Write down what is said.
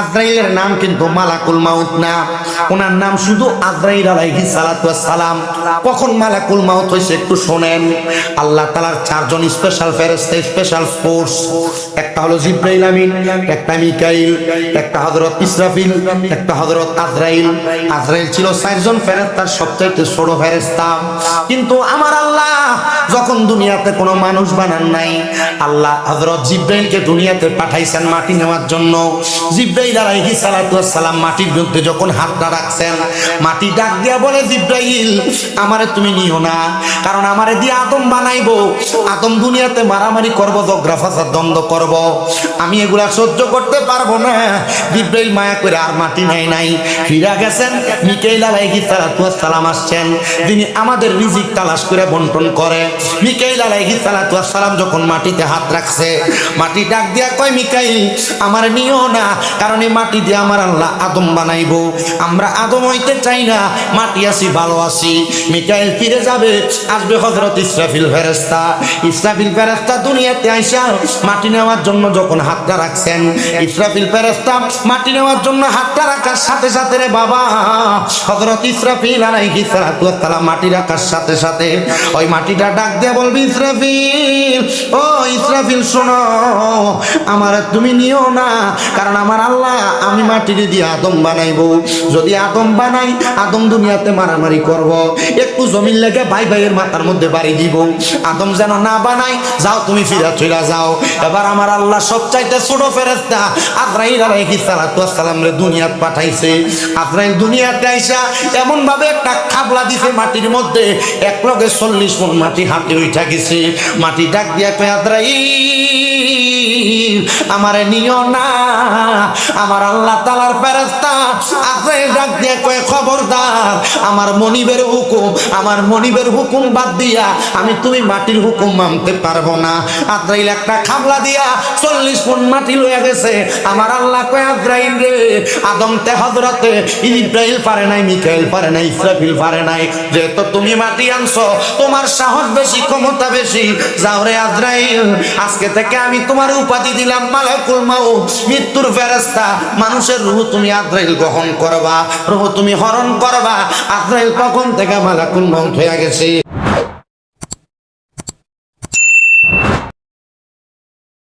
আজরাইলের নাম কিন্তু মালাকুল মাউত না, ওনার নাম শুধু আজরাইল আলাইহিস সালাতু ওয়াস সালাম। কখন মালাকুল মাউত হইছে একটু শুনেন। আল্লাহ তাআলার চারজন স্পেশাল ফেরেশতা, স্পেশাল ফোর্স, একটা হলো জিবরাইল আমিন, একটা মিকাইল, একটা হযরত ইসরাফিল, একটা হযরত আজরাইল। আজরাইল ছিল চারজন ফেরেশতার সবচেয়ে ছোট ফেরেশতা। কিন্তু আমার আল্লাহ যখন দুনিয়াতে কোনো মানুষ বানান নাই, আল্লাহ হযরত জিবরাইলকে দুনিয়াতে পাঠাইছেন মাটি নেওয়ার জন্য। জিবরাইল আলাইহিস সালাতু ওয়াস সালাম মাটির বিরুদ্ধে যখন হাতটা রাখছেন, মাটি ডাক দিয়া বলে, জিবরাইল আমারে তুমি নিও না, কারণ আমারে দিয়ে আদম বানাইবো, আদম দুনিয়াতে মারামারি করবো, ঝগড়া ফাসাদ দ্বন্দ্ব করব, আমি এগুলা সহ্য করতে পারবো না। জিবরাইল মায়া করে আর মাটি নাই ফিরা গেছেন। মিকাইল আলাইহিস সালাতু ওয়াস সালাম আসছেন, যিনি আমাদের রিজিক তালাশ করে বন্টন করে। মিকাইল আলাইহিস সালাতু ওয়াস সালাম যখন মাটিতে হাত রাখছে, মাটি ডাক দিয়া কয়, মিকাইল আমারে নিও না, কারণ এই মাটি দিয়ে আমার আল্লাহ আদম বানাইবো, আমরা আদম হইতে চাই না, মাটি আছি ভালো আছি। মিকাইল ফিরে যাবে, আসবে হযরত ইসরাফিল ফেরেশতা। ইসরাফিল ফেরেশতা দুনিয়াতে আইসা মাটি নেওয়ার জন্য যখন হাতটা রাখছেন, ইসরাফিল ফেরেশতা মাটি নেওয়ার জন্য হাতটা রাখার সাথে সাথে রে বাবা, হযরত ইসরাফিল আলাইহিস সালাতু ওয়াস সালাম মাটি রাখার সাথে সাথে ওই মাটিটা ডাক দিয়ে বলবি, ইসরাফিল ও ইসরাফিল শোনো, আমার তুমি নিও না, কারণ আমার আল্লাহ আমি মাটির দিয়ে আদম বানাইবো, যদি আদম বানাই আদম দুনিয়াতে মারামারি করব, একটু জমিন লেগে ভাই ভাইয়ের মাথার মধ্যে বাড়ি দিব, আদম যেন না বানাই, যাও তুমি ফিরা চলে যাও। এবার আমার আল্লাহ সবচাইতে ছোট ফেরেশতা আজরাইল আলাইহিস সালাতু ওয়াস সালাম রে দুনিয়াত পাঠাইছে। আজরাইল দুনিয়াতে আইসা এমন ভাবে একটা খাবলা দিছে মাটির মধ্যে, এক লগে 40 মণ মাটি হাতে উঠা গেছে। মাটি ডাক দিয়া কয়, আজরাইল আমারে নিও না, আমার আল্লাহ তাআলার ফেরেশতা আজরাইল ডাক দিয়ে কয়, খবরদার, আমার মনিবের হুকুম, আমার মনিবের হুকুম বাদ দিয়া আমি তুমি মাটির হুকুম মানতে পারবো না। আজরাইল একটা খাবলা দিয়া 40 মণ মাটি লইয়া গেছে। আমার আল্লাহ কয়, আজরাইল রে, আদম তে হযরতে ইব্রাহিম পারে নাই, মিকাইল পারে নাই, ইসরাফিল পারে নাই, যেহেতু তুমি মাটি আনছো, তোমার সাহস বেশি, ক্ষমতা বেশি, যাও রে আজরাইল, আজকে থেকে আমি তোমার উপাধি দিলাম মালাকুল মাউত, মৃত্যুর ফেরেশতা। মানুষের রূহ তুমি আজরাইল গ্রহণ করবা, রূহ তুমি হরণ করবা। আজরাইল তখন থেকে মালাকুল মাউত হয়ে গেছে।